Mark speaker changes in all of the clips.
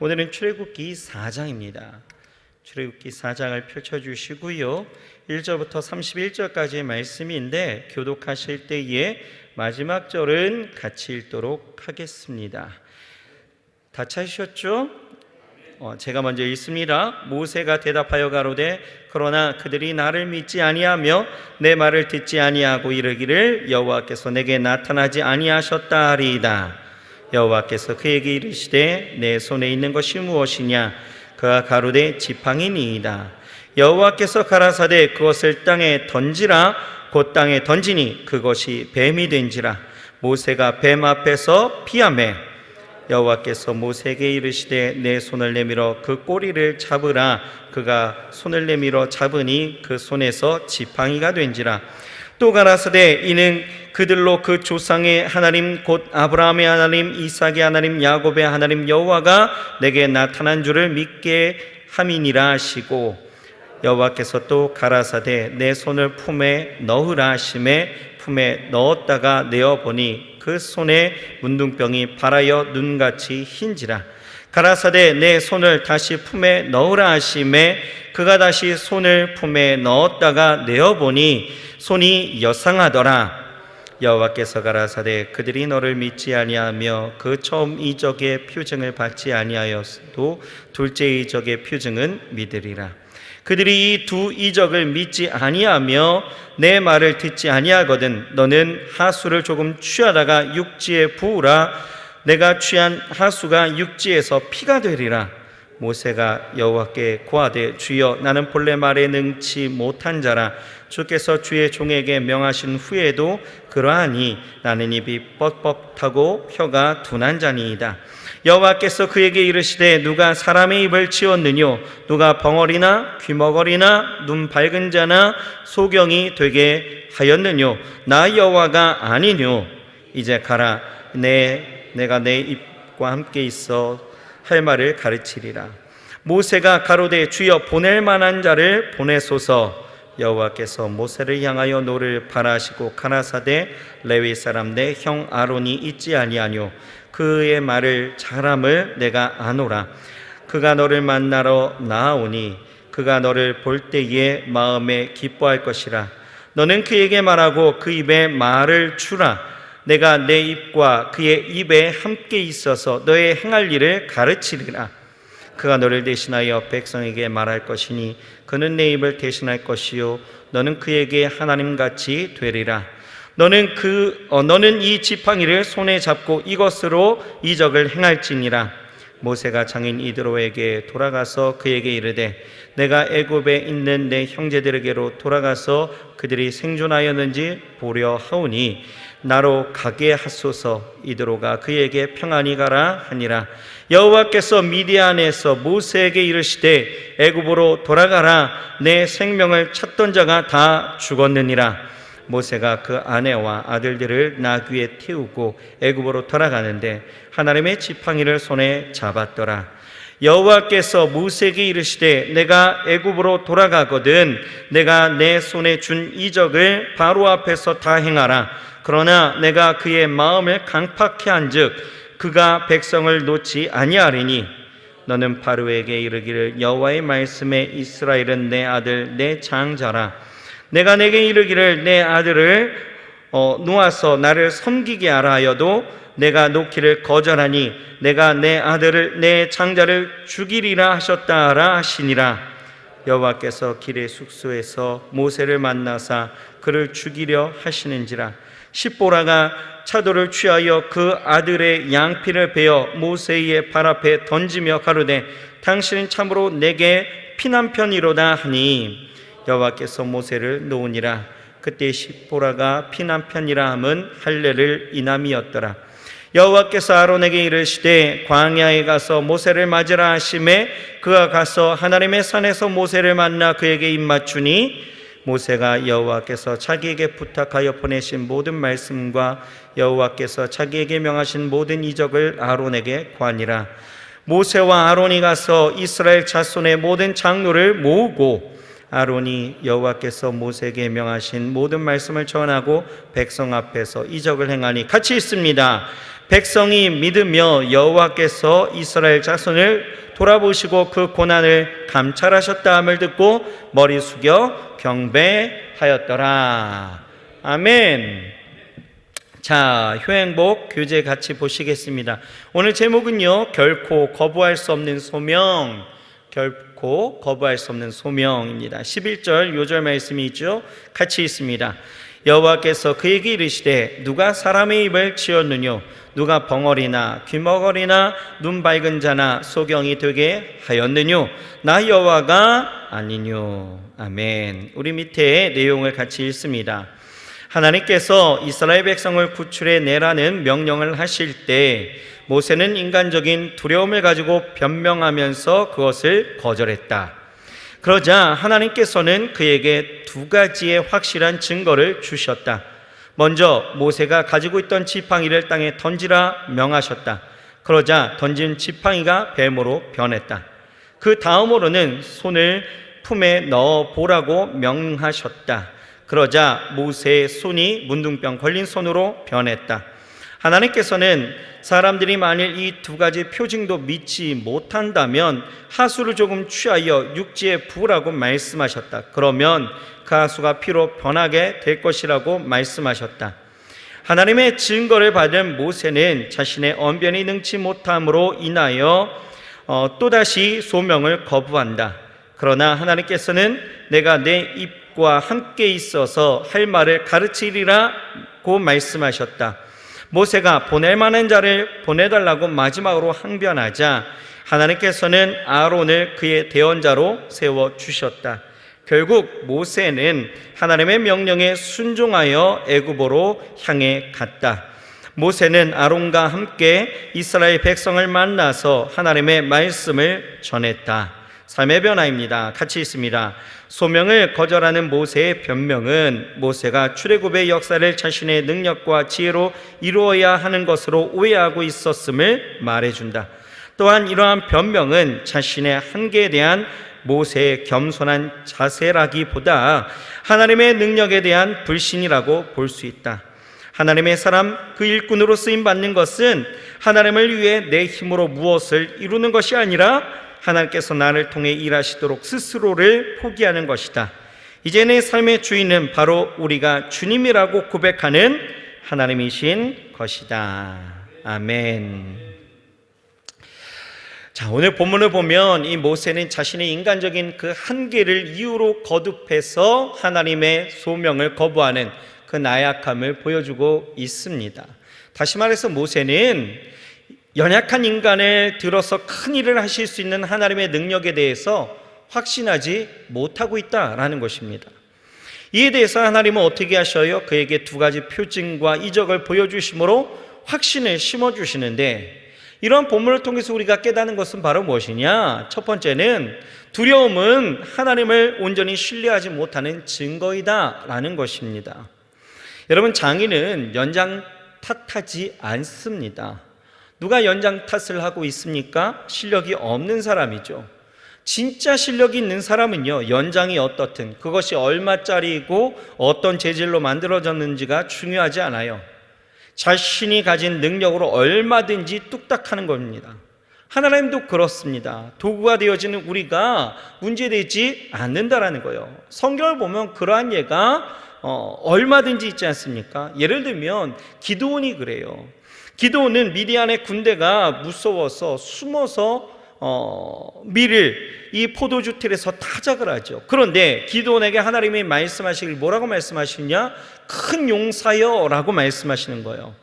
Speaker 1: 오늘은 출애굽기 4장입니다. 출애굽기 4장을 펼쳐주시고요, 1절부터 31절까지의 말씀인데 교독하실 때에 마지막 절은 같이 읽도록 하겠습니다. 다 찾으셨죠? 제가 먼저 읽습니다. 모세가 대답하여 가로되 그러나 그들이 나를 믿지 아니하며 내 말을 듣지 아니하고 이르기를 여호와께서 내게 나타나지 아니하셨다 하리이다. 여호와께서 그에게 이르시되 내 손에 있는 것이 무엇이냐? 그가 가로되 지팡이니이다. 여호와께서 가라사대 그것을 땅에 던지라. 곧 땅에 던지니 그것이 뱀이 된지라. 모세가 뱀 앞에서 피하매 여호와께서 모세에게 이르시되 내 손을 내밀어 그 꼬리를 잡으라. 그가 손을 내밀어 잡으니 그 손에서 지팡이가 된지라. 또 가라사대 이는 그들로 그 조상의 하나님 곧 아브라함의 하나님 이삭의 하나님 야곱의 하나님 여호와가 내게 나타난 줄을 믿게 함이니라 하시고, 여호와께서 또 가라사대 내 손을 품에 넣으라 하시매 품에 넣었다가 내어보니 그 손에 문둥병이 발하여 눈같이 흰지라. 가라사대 내 손을 다시 품에 넣으라 하시매 그가 다시 손을 품에 넣었다가 내어보니 손이 여상하더라. 여호와께서 가라사대 그들이 너를 믿지 아니하며 그 처음 이적의 표징을 받지 아니하였도 둘째 이적의 표징은 믿으리라. 그들이 이 두 이적을 믿지 아니하며 내 말을 듣지 아니하거든 너는 하수를 조금 취하다가 육지에 부으라. 내가 취한 하수가 육지에서 피가 되리라. 모세가 여호와께 고하되 주여 나는 본래 말에 능치 못한 자라. 주께서 주의 종에게 명하신 후에도 그러하니 나는 입이 뻣뻣하고 혀가 둔한 자니이다. 여호와께서 그에게 이르시되 누가 사람의 입을 치었느뇨? 누가 벙어리나 귀머거리나 눈 밝은 자나 소경이 되게 하였느뇨? 나 여호와가 아니뇨? 이제 가라. 내가 내 입과 함께 있어 할 말을 가르치리라. 모세가 가로되 주여 보낼 만한 자를 보내소서. 여호와께서 모세를 향하여 노를 바라시고 가라사대 레위 사람 내 형 아론이 있지 아니하뇨? 그의 말을 잘함을 내가 아노라. 그가 너를 만나러 나아오니 그가 너를 볼 때에 마음에 기뻐할 것이라. 너는 그에게 말하고 그 입에 말을 주라. 내가 내 입과 그의 입에 함께 있어서 너의 행할 일을 가르치리라. 그가 너를 대신하여 백성에게 말할 것이니 그는 내 입을 대신할 것이요 너는 그에게 하나님같이 되리라. 너는 이 지팡이를 손에 잡고 이것으로 이적을 행할지니라. 모세가 장인 이드로에게 돌아가서 그에게 이르되 내가 애굽에 있는 내 형제들에게로 돌아가서 그들이 생존하였는지 보려 하오니 나로 가게 하소서. 이드로가 그에게 평안히 가라 하니라. 여호와께서 미디안에서 모세에게 이르시되 애굽으로 돌아가라. 내 생명을 찾던 자가 다 죽었느니라. 모세가 그 아내와 아들들을 나귀에 태우고 애굽으로 돌아가는데 하나님의 지팡이를 손에 잡았더라. 여호와께서 모세에게 이르시되 내가 애굽으로 돌아가거든 내가 내 손에 준 이적을 바로 앞에서 다 행하라. 그러나 내가 그의 마음을 강팍케 한즉 그가 백성을 놓지 아니하리니 너는 바로에게 이르기를 여호와의 말씀에 이스라엘은 내 아들 내 장자라. 내가 내게 이르기를 내 아들을 놓아서 나를 섬기게 하라 하여도 내가 놓기를 거절하니 내가 내 아들을 내 장자를 죽이리라 하셨다 하라 하시니라. 여호와께서 길의 숙소에서 모세를 만나사 그를 죽이려 하시는지라. 십보라가 차도를 취하여 그 아들의 양피를 베어 모세의 발 앞에 던지며 가로되 당신은 참으로 내게 피난편이로다 하니 여호와께서 모세를 놓으니라. 그때 십보라가 피난편이라 함은 할례를 인함이었더라. 여호와께서 아론에게 이르시되 광야에 가서 모세를 맞으라 하시매 그가 가서 하나님의 산에서 모세를 만나 그에게 입맞추니 모세가 여호와께서 자기에게 부탁하여 보내신 모든 말씀과 여호와께서 자기에게 명하신 모든 이적을 아론에게 고하니라. 모세와 아론이 가서 이스라엘 자손의 모든 장로를 모으고 아론이 여호와께서 모세에게 명하신 모든 말씀을 전하고 백성 앞에서 이적을 행하니 같이 있습니다. 백성이 믿으며 여호와께서 이스라엘 자손을 돌아보시고 그 고난을 감찰하셨다 함을 듣고 머리 숙여 경배하였더라. 아멘. 자, 효행복 교재 같이 보시겠습니다. 오늘 제목은요, 결코 거부할 수 없는 소명, 결코 거부할 수 없는 소명입니다. 11절 요절 말씀이 있죠. 같이 있습니다. 여호와께서 그에게 이르시되 누가 사람의 입을 치었느뇨, 누가 벙어리나 귀머거리나 눈 밝은 자나 소경이 되게 하였느뇨, 나 여호와가 아니뇨. 아멘. 우리 밑에 내용을 같이 읽습니다. 하나님께서 이스라엘 백성을 구출해 내라는 명령을 하실 때 모세는 인간적인 두려움을 가지고 변명하면서 그것을 거절했다. 그러자 하나님께서는 그에게 두 가지의 확실한 증거를 주셨다. 먼저 모세가 가지고 있던 지팡이를 땅에 던지라 명하셨다. 그러자 던진 지팡이가 뱀으로 변했다. 그 다음으로는 손을 품에 넣어 보라고 명하셨다. 그러자 모세의 손이 문둥병 걸린 손으로 변했다. 하나님께서는 사람들이 만일 이 두 가지 표징도 믿지 못한다면 하수를 조금 취하여 육지에 부으라고 말씀하셨다. 그러면 그 하수가 피로 변하게 될 것이라고 말씀하셨다. 하나님의 증거를 받은 모세는 자신의 언변이 능치 못함으로 인하여 또다시 소명을 거부한다. 그러나 하나님께서는 내가 내 입과 함께 있어서 할 말을 가르치리라고 말씀하셨다. 모세가 보낼 만한 자를 보내달라고 마지막으로 항변하자 하나님께서는 아론을 그의 대언자로 세워주셨다. 결국 모세는 하나님의 명령에 순종하여 애굽으로 향해 갔다. 모세는 아론과 함께 이스라엘 백성을 만나서 하나님의 말씀을 전했다. 삶의 변화입니다. 같이 있습니다. 소명을 거절하는 모세의 변명은 모세가 출애굽의 역사를 자신의 능력과 지혜로 이루어야 하는 것으로 오해하고 있었음을 말해준다. 또한 이러한 변명은 자신의 한계에 대한 모세의 겸손한 자세라기보다 하나님의 능력에 대한 불신이라고 볼 수 있다. 하나님의 사람, 그 일꾼으로 쓰임받는 것은 하나님을 위해 내 힘으로 무엇을 이루는 것이 아니라 하나님께서 나를 통해 일하시도록 스스로를 포기하는 것이다. 이제 내 삶의 주인은 바로 우리가 주님이라고 고백하는 하나님이신 것이다. 아멘. 자, 오늘 본문을 보면 이 모세는 자신의 인간적인 그 한계를 이유로 거듭해서 하나님의 소명을 거부하는 그 나약함을 보여주고 있습니다. 다시 말해서 모세는 연약한 인간을 들어서 큰 일을 하실 수 있는 하나님의 능력에 대해서 확신하지 못하고 있다라는 것입니다. 이에 대해서 하나님은 어떻게 하셔요? 그에게 두 가지 표징과 이적을 보여주심으로 확신을 심어주시는데, 이러한 본문을 통해서 우리가 깨닫는 것은 바로 무엇이냐? 첫 번째는 두려움은 하나님을 온전히 신뢰하지 못하는 증거이다라는 것입니다. 여러분, 장인은 연장 탓하지 않습니다. 누가 연장 탓을 하고 있습니까? 실력이 없는 사람이죠. 진짜 실력이 있는 사람은요, 연장이 어떻든 그것이 얼마짜리이고 어떤 재질로 만들어졌는지가 중요하지 않아요. 자신이 가진 능력으로 얼마든지 뚝딱하는 겁니다. 하나님도 그렇습니다. 도구가 되어지는 우리가 문제되지 않는다라는 거예요. 성경을 보면 그러한 예가 얼마든지 있지 않습니까? 예를 들면 기드온이 그래요. 기드온은 미디안의 군대가 무서워서 숨어서 밀을 이 포도주 틀에서 타작을 하죠. 그런데 기드온에게 하나님이 말씀하시길 뭐라고 말씀하시냐? 큰 용사여 라고 말씀하시는 거예요.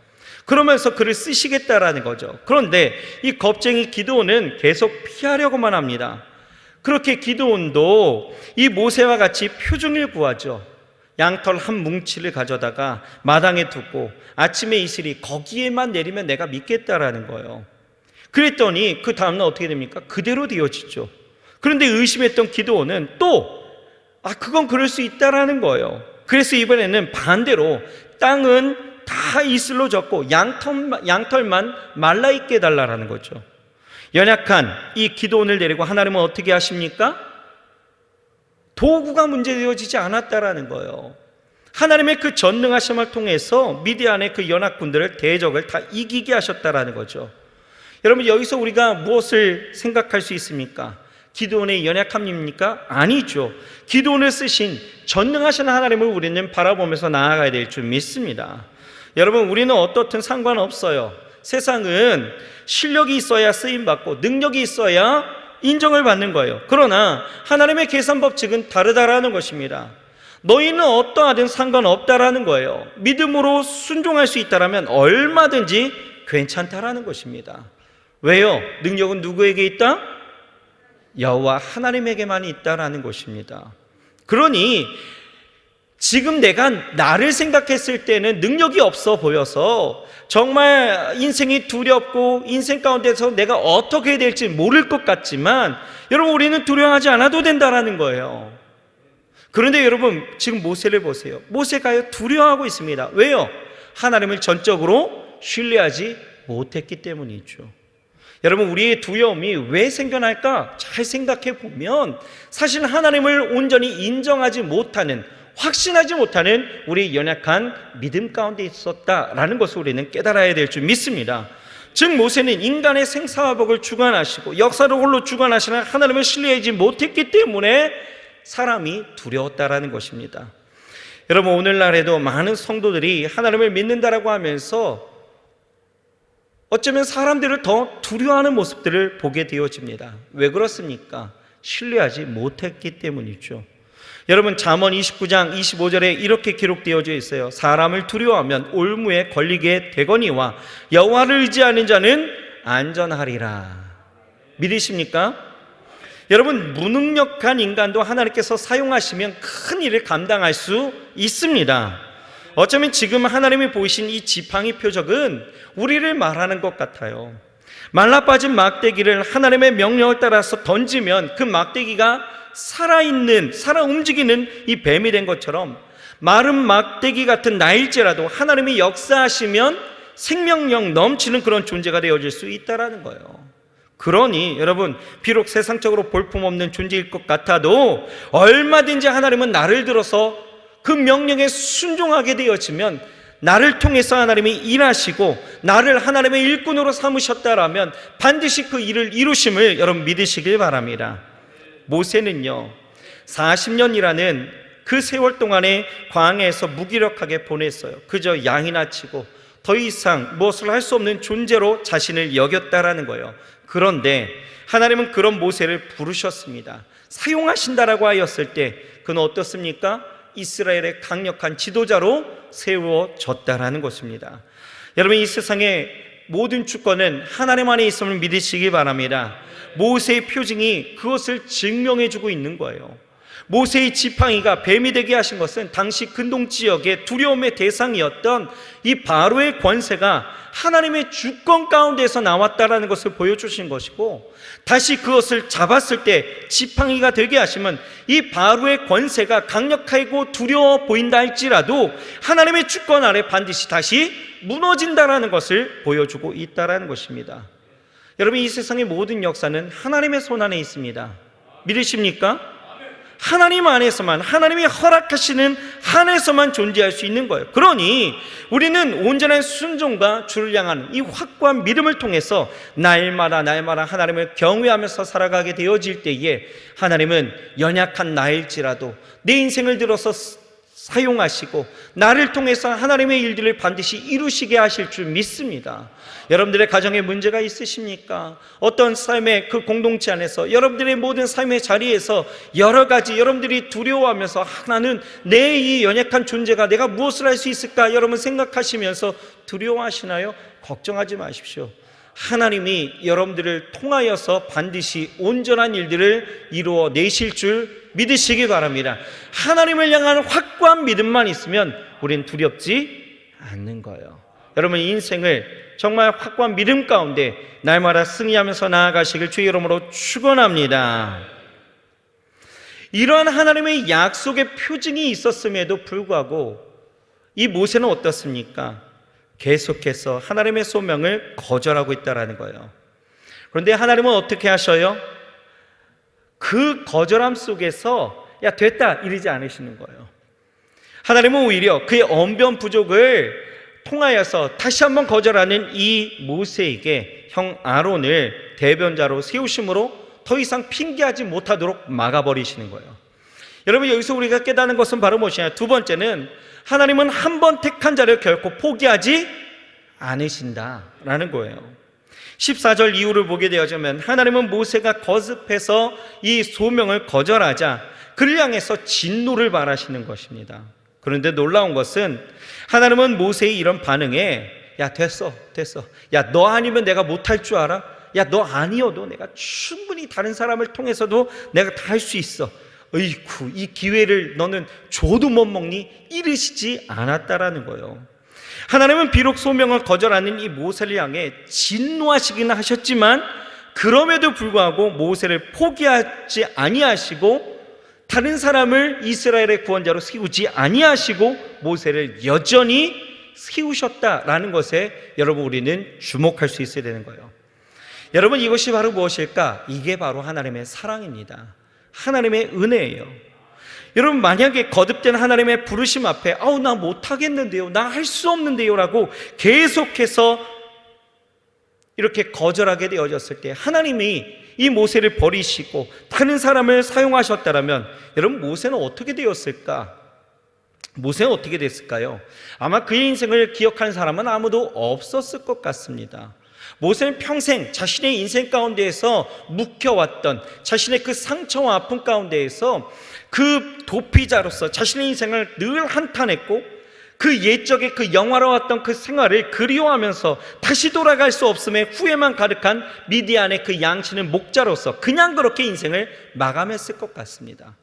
Speaker 1: 그러면서 그를 쓰시겠다라는 거죠. 그런데 이 겁쟁이 기드온은 계속 피하려고만 합니다. 그렇게 기드온도 이 모세와 같이 표징을 구하죠. 양털 한 뭉치를 가져다가 마당에 두고 아침에 이슬이 거기에만 내리면 내가 믿겠다라는 거예요. 그랬더니 그 다음날 어떻게 됩니까? 그대로 되어지죠. 그런데 의심했던 기드온은 또 그건 그럴 수 있다라는 거예요. 그래서 이번에는 반대로 땅은 다 이슬로 졌고 양털만 말라있게 해달라는 거죠. 연약한 이 기드온을 데리고 하나님은 어떻게 하십니까? 도구가 문제되어지지 않았다라는 거예요. 하나님의 그 전능하심을 통해서 미디안의 그 연합군들을, 대적을 다 이기게 하셨다라는 거죠. 여러분, 여기서 우리가 무엇을 생각할 수 있습니까? 기드온의 연약함입니까? 아니죠. 기드온을 쓰신 전능하신 하나님을 우리는 바라보면서 나아가야 될 줄 믿습니다. 여러분, 우리는 어떻든 상관없어요. 세상은 실력이 있어야 쓰임받고 능력이 있어야 인정을 받는 거예요. 그러나 하나님의 계산 법칙은 다르다라는 것입니다. 너희는 어떠하든 상관없다라는 거예요. 믿음으로 순종할 수 있다라면 얼마든지 괜찮다라는 것입니다. 왜요? 능력은 누구에게 있다? 여호와 하나님에게만 있다라는 것입니다. 그러니 지금 내가 나를 생각했을 때는 능력이 없어 보여서 정말 인생이 두렵고 인생 가운데서 내가 어떻게 해야 될지 모를 것 같지만, 여러분, 우리는 두려워하지 않아도 된다라는 거예요. 그런데 여러분, 지금 모세를 보세요. 모세가 두려워하고 있습니다. 왜요? 하나님을 전적으로 신뢰하지 못했기 때문이죠. 여러분, 우리의 두려움이 왜 생겨날까? 잘 생각해 보면 사실 하나님을 온전히 인정하지 못하는, 확신하지 못하는 우리 연약한 믿음 가운데 있었다라는 것을 우리는 깨달아야 될 줄 믿습니다. 즉 모세는 인간의 생사화복을 주관하시고 역사를 홀로 주관하시는 하나님을 신뢰하지 못했기 때문에 사람이 두려웠다라는 것입니다. 여러분, 오늘날에도 많은 성도들이 하나님을 믿는다라고 하면서 어쩌면 사람들을 더 두려워하는 모습들을 보게 되어집니다. 왜 그렇습니까? 신뢰하지 못했기 때문이죠. 여러분, 잠언 29장 25절에 이렇게 기록되어져 있어요. 사람을 두려워하면 올무에 걸리게 되거니와 여호와를 의지하는 자는 안전하리라. 믿으십니까? 여러분, 무능력한 인간도 하나님께서 사용하시면 큰 일을 감당할 수 있습니다. 어쩌면 지금 하나님이 보이신 이 지팡이 표적은 우리를 말하는 것 같아요. 말라빠진 막대기를 하나님의 명령을 따라서 던지면 그 막대기가 살아있는, 살아 움직이는 이 뱀이 된 것처럼 마른 막대기 같은 나일지라도 하나님이 역사하시면 생명력 넘치는 그런 존재가 되어질 수 있다는 거예요. 그러니 여러분, 비록 세상적으로 볼품없는 존재일 것 같아도 얼마든지 하나님은 나를 들어서 그 명령에 순종하게 되어지면, 나를 통해서 하나님이 일하시고 나를 하나님의 일꾼으로 삼으셨다라면 반드시 그 일을 이루심을 여러분 믿으시길 바랍니다. 모세는요, 40년이라는 그 세월 동안에 광야에서 무기력하게 보냈어요. 그저 양이나 치고 더 이상 무엇을 할 수 없는 존재로 자신을 여겼다라는 거예요. 그런데 하나님은 그런 모세를 부르셨습니다. 사용하신다라고 하였을 때 그는 어떻습니까? 이스라엘의 강력한 지도자로 세워졌다라는 것입니다. 여러분, 이 세상의 모든 주권은 하나님 안에 있음을 믿으시기 바랍니다. 모세의 표징이 그것을 증명해주고 있는 거예요. 모세의 지팡이가 뱀이 되게 하신 것은 당시 근동 지역의 두려움의 대상이었던 이 바로의 권세가 하나님의 주권 가운데서 나왔다라는 것을 보여주신 것이고, 다시 그것을 잡았을 때 지팡이가 되게 하시면 이 바로의 권세가 강력하고 두려워 보인다 할지라도 하나님의 주권 아래 반드시 다시 무너진다라는 것을 보여주고 있다라는 것입니다. 여러분, 이 세상의 모든 역사는 하나님의 손 안에 있습니다. 믿으십니까? 하나님 안에서만, 하나님이 허락하시는 한에서만 존재할 수 있는 거예요. 그러니 우리는 온전한 순종과 주를 향하는 이 확고한 믿음을 통해서 날마다 하나님을 경외하면서 살아가게 되어질 때에 하나님은 연약한 나일지라도 내 인생을 들어서 사용하시고 나를 통해서 하나님의 일들을 반드시 이루시게 하실 줄 믿습니다. 여러분들의 가정에 문제가 있으십니까? 어떤 삶의 그 공동체 안에서 여러분들의 모든 삶의 자리에서 여러 가지 여러분들이 두려워하면서 나는 내 이 연약한 존재가 내가 무엇을 할 수 있을까 여러분 생각하시면서 두려워하시나요? 걱정하지 마십시오. 하나님이 여러분들을 통하여서 반드시 온전한 일들을 이루어 내실 줄 믿으시기 바랍니다. 하나님을 향한 확고한 믿음만 있으면 우린 두렵지 않는 거예요. 여러분, 인생을 정말 확고한 믿음 가운데 날마다 승리하면서 나아가시길 주의 이름으로 축원합니다. 이러한 하나님의 약속의 표징이 있었음에도 불구하고 이 모세는 어떻습니까? 계속해서 하나님의 소명을 거절하고 있다는 거예요. 그런데 하나님은 어떻게 하셔요? 그 거절함 속에서 야 됐다 이러지 않으시는 거예요. 하나님은 오히려 그의 언변 부족을 통하여서 다시 한번 거절하는 이 모세에게 형 아론을 대변자로 세우심으로 더 이상 핑계하지 못하도록 막아버리시는 거예요. 여러분, 여기서 우리가 깨닫는 것은 바로 무엇이냐? 두 번째는 하나님은 한 번 택한 자를 결코 포기하지 않으신다라는 거예요. 14절 이후를 보게 되어지면 하나님은 모세가 거듭해서 이 소명을 거절하자 그를 향해서 진노를 발하시는 것입니다. 그런데 놀라운 것은 하나님은 모세의 이런 반응에 야 됐어 야 너 아니면 내가 못할 줄 알아? 야 너 아니어도 내가 충분히 다른 사람을 통해서도 내가 다 할 수 있어. 어이쿠 이 기회를 너는 줘도 못 먹니? 이르시지 않았다라는 거예요. 하나님은 비록 소명을 거절하는 이 모세를 향해 진노하시기는 하셨지만 그럼에도 불구하고 모세를 포기하지 아니하시고 다른 사람을 이스라엘의 구원자로 세우지 아니하시고 모세를 여전히 세우셨다라는 것에 여러분 우리는 주목할 수 있어야 되는 거예요. 여러분, 이것이 바로 무엇일까? 이게 바로 하나님의 사랑입니다. 하나님의 은혜예요. 여러분, 만약에 거듭된 하나님의 부르심 앞에 나 못하겠는데요, 나 할 수 없는데요 라고 계속해서 이렇게 거절하게 되어졌을 때 하나님이 이 모세를 버리시고 다른 사람을 사용하셨다면 여러분, 모세는 어떻게 되었을까? 모세는 어떻게 됐을까요? 아마 그의 인생을 기억하는 사람은 아무도 없었을 것 같습니다. 모세는 평생 자신의 인생 가운데에서 묵혀왔던 자신의 그 상처와 아픔 가운데에서 그 도피자로서 자신의 인생을 늘 한탄했고 그 옛적에 그 영화로웠던 그 생활을 그리워하면서 다시 돌아갈 수 없음에 후회만 가득한 미디안의 그 양치는 목자로서 그냥 그렇게 인생을 마감했을 것 같습니다.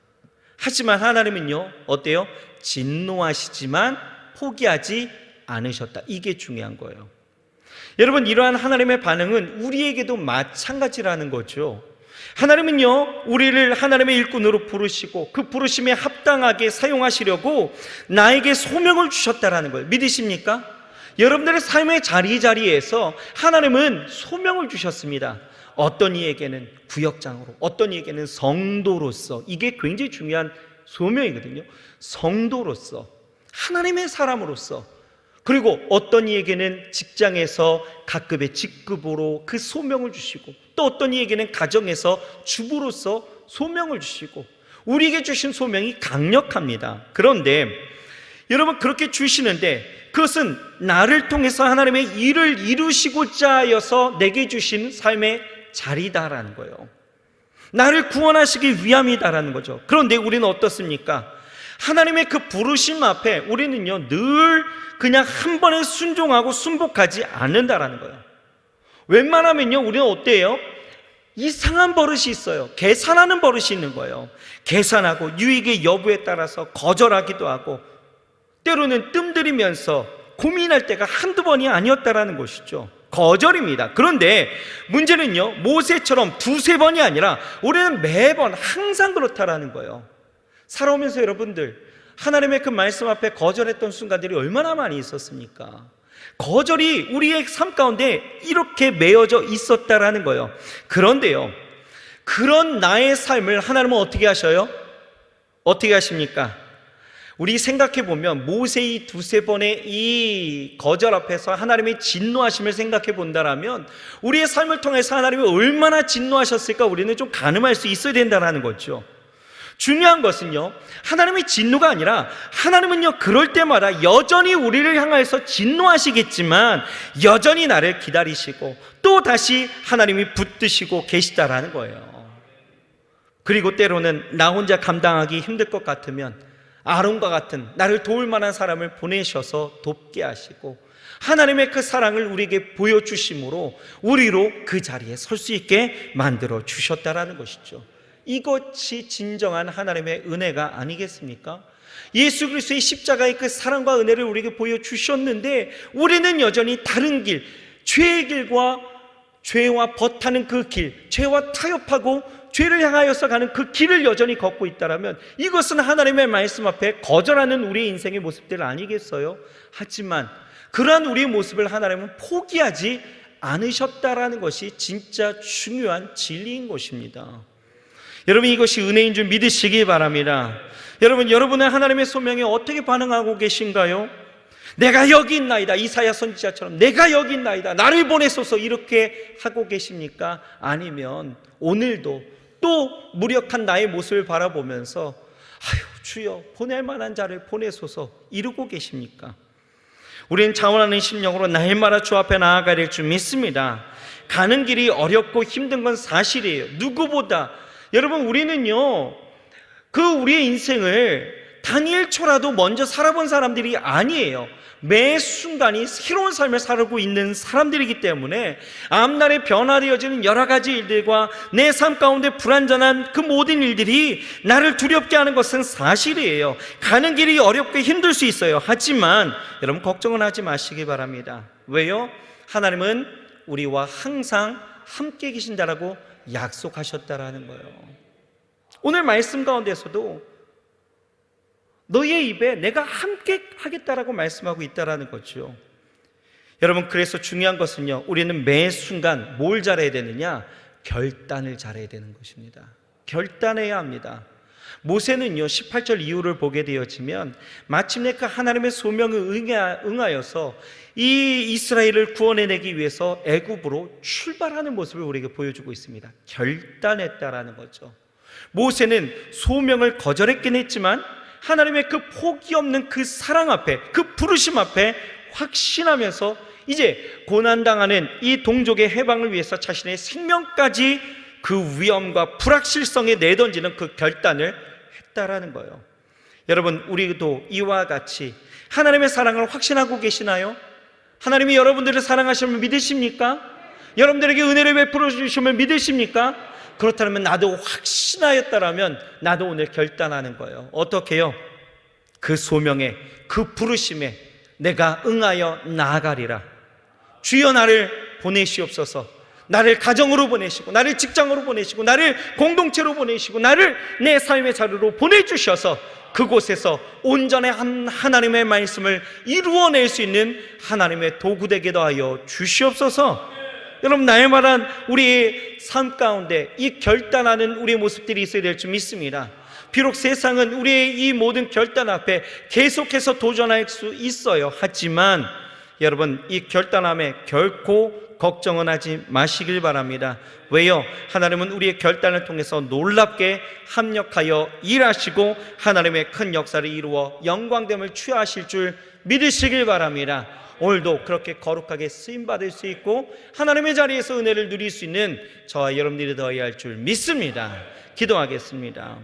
Speaker 1: 하지만 하나님은요 어때요? 진노하시지만 포기하지 않으셨다. 이게 중요한 거예요. 여러분, 이러한 하나님의 반응은 우리에게도 마찬가지라는 거죠. 하나님은요 우리를 하나님의 일꾼으로 부르시고 그 부르심에 합당하게 사용하시려고 나에게 소명을 주셨다라는 거예요. 믿으십니까? 여러분들의 삶의 자리자리에서 하나님은 소명을 주셨습니다. 어떤 이에게는 구역장으로, 어떤 이에게는 성도로서, 이게 굉장히 중요한 소명이거든요. 성도로서, 하나님의 사람으로서, 그리고 어떤 이에게는 직장에서 각급의 직급으로 그 소명을 주시고 또 어떤 이에게는 가정에서 주부로서 소명을 주시고 우리에게 주신 소명이 강력합니다. 그런데 여러분, 그렇게 주시는데 그것은 나를 통해서 하나님의 일을 이루시고자 하여서 내게 주신 삶의 자리다라는 거예요. 나를 구원하시기 위함이다라는 거죠. 그런데 우리는 어떻습니까? 하나님의 그 부르심 앞에 우리는요 늘 그냥 한 번에 순종하고 순복하지 않는다라는 거예요. 웬만하면요 우리는 어때요? 이상한 버릇이 있어요. 계산하는 버릇이 있는 거예요. 계산하고 유익의 여부에 따라서 거절하기도 하고 때로는 뜸들이면서 고민할 때가 한두 번이 아니었다라는 것이죠. 거절입니다. 그런데 문제는요 모세처럼 두세 번이 아니라 우리는 매번 항상 그렇다라는 거예요. 살아오면서 여러분들 하나님의 그 말씀 앞에 거절했던 순간들이 얼마나 많이 있었습니까? 거절이 우리의 삶 가운데 이렇게 매어져 있었다라는 거예요. 그런데요 그런 나의 삶을 하나님은 어떻게 하셔요? 어떻게 하십니까? 우리 생각해보면 모세의 두세 번의 이 거절 앞에서 하나님의 진노하심을 생각해 본다라면 우리의 삶을 통해서 하나님이 얼마나 진노하셨을까 우리는 좀 가늠할 수 있어야 된다는 거죠. 중요한 것은요 하나님의 진노가 아니라 하나님은요 그럴 때마다 여전히 우리를 향해서 진노하시겠지만 여전히 나를 기다리시고 또 다시 하나님이 붙드시고 계시다라는 거예요. 그리고 때로는 나 혼자 감당하기 힘들 것 같으면 아론과 같은 나를 도울 만한 사람을 보내셔서 돕게 하시고 하나님의 그 사랑을 우리에게 보여주심으로 우리로 그 자리에 설 수 있게 만들어 주셨다라는 것이죠. 이것이 진정한 하나님의 은혜가 아니겠습니까? 예수 그리스도의 십자가의 그 사랑과 은혜를 우리에게 보여주셨는데 우리는 여전히 다른 길, 죄의 길과 죄와 버타는 그 길, 죄와 타협하고 죄를 향하여서 가는 그 길을 여전히 걷고 있다면 이것은 하나님의 말씀 앞에 거절하는 우리의 인생의 모습들 아니겠어요? 하지만 그러한 우리의 모습을 하나님은 포기하지 않으셨다라는 것이 진짜 중요한 진리인 것입니다. 여러분, 이것이 은혜인 줄 믿으시기 바랍니다. 여러분, 여러분은 하나님의 소명에 어떻게 반응하고 계신가요? 내가 여기 있나이다, 이사야 선지자처럼 내가 여기 있나이다, 나를 보내소서, 이렇게 하고 계십니까? 아니면 오늘도 또 무력한 나의 모습을 바라보면서 아유 주여 보낼 만한 자를 보내소서 이러고 계십니까? 우리는 자원하는 심령으로 날마다 주 앞에 나아가야 될 줄 믿습니다. 가는 길이 어렵고 힘든 건 사실이에요. 누구보다. 여러분, 우리는요 우리의 인생을 단 1초라도 먼저 살아본 사람들이 아니에요. 매 순간이 새로운 삶을 살고 있는 사람들이기 때문에 앞날에 변화되어지는 여러 가지 일들과 내 삶 가운데 불완전한 그 모든 일들이 나를 두렵게 하는 것은 사실이에요. 가는 길이 어렵고 힘들 수 있어요. 하지만 여러분, 걱정은 하지 마시기 바랍니다. 왜요? 하나님은 우리와 항상 함께 계신다라고 약속하셨다라는 거예요. 오늘 말씀 가운데서도 너의 입에 내가 함께 하겠다라고 말씀하고 있다라는 거죠. 여러분, 그래서 중요한 것은요, 우리는 매 순간 뭘 잘해야 되느냐? 결단을 잘해야 되는 것입니다. 결단해야 합니다. 모세는요 18절 이후를 보게 되어지면 마침내 그 하나님의 소명을 응하여서 이 이스라엘을 구원해내기 위해서 애굽으로 출발하는 모습을 우리에게 보여주고 있습니다. 결단했다라는 거죠. 모세는 소명을 거절했긴 했지만 하나님의 그 포기 없는 그 사랑 앞에, 그 부르심 앞에 확신하면서 이제 고난당하는 이 동족의 해방을 위해서 자신의 생명까지 그 위험과 불확실성에 내던지는 그 결단을 했다라는 거예요. 여러분, 우리도 이와 같이 하나님의 사랑을 확신하고 계시나요? 하나님이 여러분들을 사랑하시면 믿으십니까? 여러분들에게 은혜를 베풀어 주시면 믿으십니까? 그렇다면 나도 확신하였다라면 나도 오늘 결단하는 거예요. 어떻게 해요? 그 소명에, 그 부르심에 내가 응하여 나아가리라. 주여 나를 보내시옵소서. 나를 가정으로 보내시고, 나를 직장으로 보내시고, 나를 공동체로 보내시고, 나를 내 삶의 자리로 보내주셔서 그곳에서 온전한 하나님의 말씀을 이루어낼 수 있는 하나님의 도구 되게 하여 주시옵소서. 여러분, 날마다 우리의 삶 가운데 이 결단하는 우리의 모습들이 있어야 될 줄 믿습니다. 비록 세상은 우리의 이 모든 결단 앞에 계속해서 도전할 수 있어요. 하지만 여러분, 이 결단함에 결코 걱정은 하지 마시길 바랍니다. 왜요? 하나님은 우리의 결단을 통해서 놀랍게 합력하여 일하시고 하나님의 큰 역사를 이루어 영광됨을 취하실 줄 믿으시길 바랍니다. 오늘도 그렇게 거룩하게 쓰임받을 수 있고 하나님의 자리에서 은혜를 누릴 수 있는 저와 여러분들이 되어야 할 줄 믿습니다. 기도하겠습니다.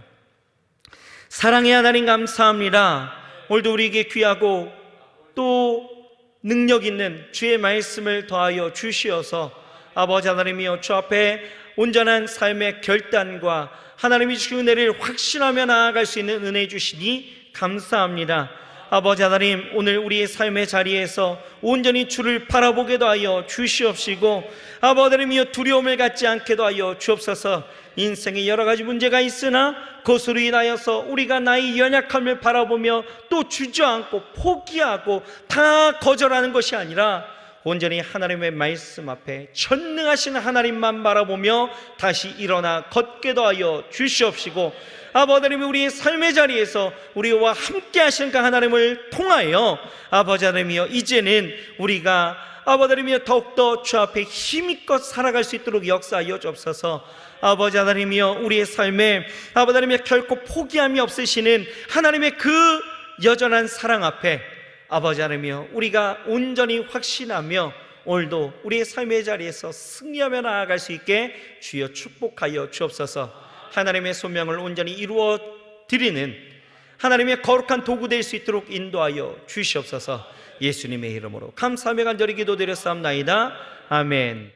Speaker 1: 사랑의 하나님, 감사합니다. 오늘도 우리에게 귀하고 또 능력 있는 주의 말씀을 더하여 주시어서 아버지 하나님이여, 주 앞에 온전한 삶의 결단과 하나님이 주신 은혜를 확신하며 나아갈 수 있는 은혜 주시니 감사합니다. 아버지 하나님, 오늘 우리의 삶의 자리에서 온전히 주를 바라보게도 하여 주시옵시고 아버지 하나님이여, 두려움을 갖지 않게도 하여 주옵소서. 인생에 여러 가지 문제가 있으나 그것으로 인하여서 우리가 나의 연약함을 바라보며 또 주저앉고 포기하고 다 거절하는 것이 아니라 온전히 하나님의 말씀 앞에 전능하신 하나님만 바라보며 다시 일어나 걷게도 하여 주시옵시고 아버지 하나님, 우리의 삶의 자리에서 우리와 함께 하시는 그 하나님을 통하여 아버지 하나님이여, 이제는 우리가 아버지 하나님이여 더욱더 주 앞에 힘있고 살아갈 수 있도록 역사하여 주옵소서. 아버지 하나님이여, 우리의 삶에 아버지 하나님이여 결코 포기함이 없으시는 하나님의 그 여전한 사랑 앞에 아버지 하나님이여, 우리가 온전히 확신하며 오늘도 우리의 삶의 자리에서 승리하며 나아갈 수 있게 주여 축복하여 주옵소서. 하나님의 소명을 온전히 이루어 드리는 하나님의 거룩한 도구 될 수 있도록 인도하여 주시옵소서. 예수님의 이름으로 감사하며 간절히 기도드렸사옵나이다. 아멘.